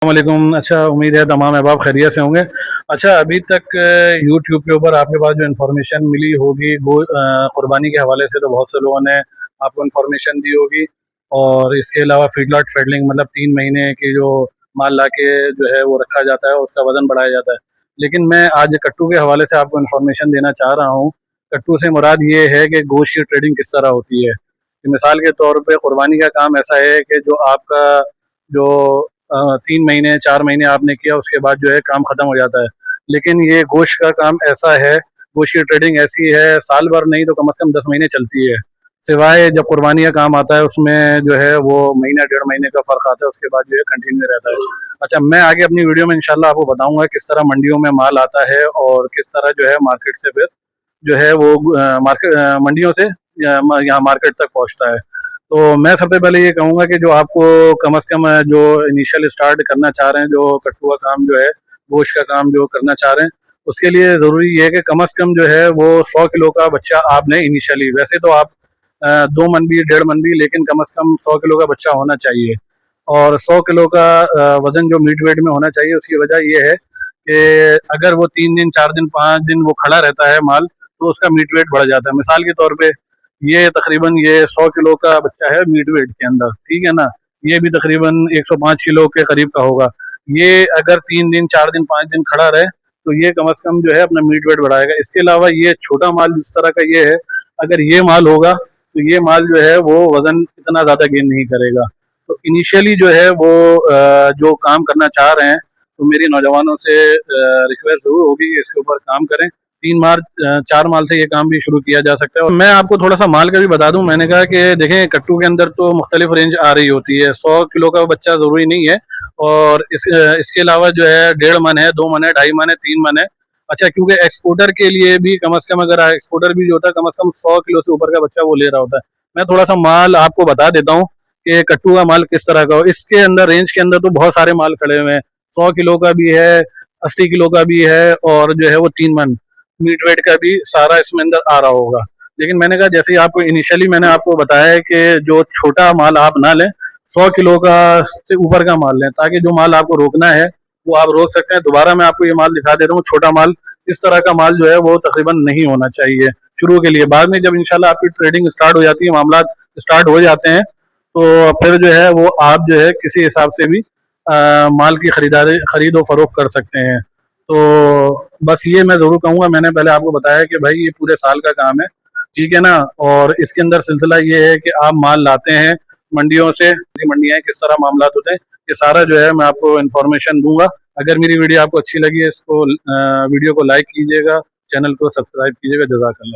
वालेकुम। अच्छा, उम्मीद है तमाम अहबाब खैरियत से होंगे। अच्छा, अभी तक यूट्यूब के ऊपर आपके पास जो इन्फॉर्मेशन मिली होगी वो कुर्बानी के हवाले से तो बहुत से लोगों ने आपको इन्फॉर्मेशन दी होगी, और इसके अलावा फीडलॉट फेडलिंग मतलब 3 महीने की जो माल ला के जो है वो रखा जाता है, उसका वज़न बढ़ाया जाता है। लेकिन मैं आज कट्टू के हवाले से आपको इन्फॉर्मेशन देना चाह रहा हूँ। कट्टू से मुराद ये है कि गोश्त की ट्रेडिंग किस तरह होती है। कि मिसाल के तौर पे कुर्बानी का काम ऐसा है कि जो आपका जो 3 महीने 4 महीने आपने किया, उसके बाद जो है काम ख़त्म हो जाता है। लेकिन ये गोश्त का काम ऐसा है, गोश्त की ट्रेडिंग ऐसी है, साल भर नहीं तो कम से कम 10 महीने चलती है। सिवाय जब कुर्बानी का काम आता है उसमें जो है वो महीना 1.5 महीने का फ़र्क आता है, उसके बाद जो है कंटिन्यू रहता है। अच्छा, मैं आगे अपनी वीडियो में इंशाल्लाह आपको बताऊंगा किस तरह मंडियों में माल आता है और किस तरह जो है मार्केट से फिर जो है वो मार्केट मंडियों से यहाँ मार्केट तक पहुँचता है। तो मैं सबसे पहले ये कहूँगा कि जो आपको कम से कम जो इनिशियल स्टार्ट करना चाह रहे हैं, जो कट्टू का काम जो है, गोश्त का काम जो करना चाह रहे हैं, उसके लिए ज़रूरी ये है कि कम से कम जो है वो 100 किलो का बच्चा आपने इनिशियली, वैसे तो आप 2 मन भी 1.5 मन भी, लेकिन कम से कम 100 किलो का बच्चा होना चाहिए। और 100 किलो का वज़न जो मीट वेट में होना चाहिए, उसकी वजह ये है कि अगर वो 3 दिन 4 दिन 5 दिन वो खड़ा रहता है माल, तो उसका मीट वेट बढ़ जाता है। मिसाल के तौर पे ये तकरीबन ये 100 किलो का बच्चा है मीट वेट के अंदर, ठीक है ना। ये भी तकरीबन 105 किलो के करीब का होगा। ये अगर 3 दिन 4 दिन 5 दिन खड़ा रहे तो ये कम से कम जो है अपना मीट वेट बढ़ाएगा। इसके अलावा ये छोटा माल जिस तरह का ये है, अगर ये माल होगा तो ये माल जो है वो वजन इतना ज़्यादा गेन नहीं करेगा। तो इनिशियली जो है वो जो काम करना चाह रहे हैं, तो मेरी नौजवानों से रिक्वेस्ट ज़रूर होगी कि इसके ऊपर काम करें। 3 माल 4 माल से ये काम भी शुरू किया जा सकता है। और मैं आपको थोड़ा सा माल का भी बता दूं, मैंने कहा कि देखें कट्टू के अंदर तो मुख्तलिफ रेंज आ रही होती है। 100 किलो का बच्चा ज़रूरी नहीं है, और इसके अलावा जो है 1.5 मन है, 2 मन है, 2.5 मन है, 3 मन है। अच्छा, क्योंकि एक्सपोर्टर के लिए भी कम से कम, अगर एक्सपोर्टर भी जो होता है कम से कम 100 किलो से ऊपर का बच्चा वो ले रहा होता है। मैं थोड़ा सा माल आपको बता देता हूँ कि कट्टू का माल किस तरह का हो। इसके अंदर रेंज के अंदर तो बहुत सारे माल खड़े हुए हैं। 100 किलो का भी है, 80 किलो का भी है, और जो है वो 3 मन मीट वेट का भी सारा इसमें अंदर आ रहा होगा। लेकिन मैंने कहा, जैसे आपको इनिशियली मैंने आपको बताया है कि जो छोटा माल आप ना लें, 100 किलो का से ऊपर का माल लें, ताकि जो माल आपको रोकना है वो आप रोक सकते हैं। दोबारा मैं आपको ये माल दिखा देता हूँ, छोटा माल, इस तरह का माल जो है वो तकरीबन नहीं होना चाहिए शुरू के लिए। बाद में जब इंशाल्लाह आपकी ट्रेडिंग स्टार्ट हो जाती है, मामला स्टार्ट हो जाते हैं, तो फिर जो है वो आप जो है किसी हिसाब से भी माल की खरीदारी खरीद और फरोख्त कर सकते हैं। तो बस ये मैं ज़रूर कहूँगा, मैंने पहले आपको बताया कि भाई ये पूरे साल का काम है, ठीक है ना। और इसके अंदर सिलसिला ये है कि आप माल लाते हैं मंडियों से, मंडियाँ किस तरह मामला होते हैं, ये सारा जो है मैं आपको इन्फॉर्मेशन दूंगा। अगर मेरी वीडियो आपको अच्छी लगी है, इसको वीडियो को लाइक कीजिएगा, चैनल को सब्सक्राइब कीजिएगा। जज़ाकल्लाह।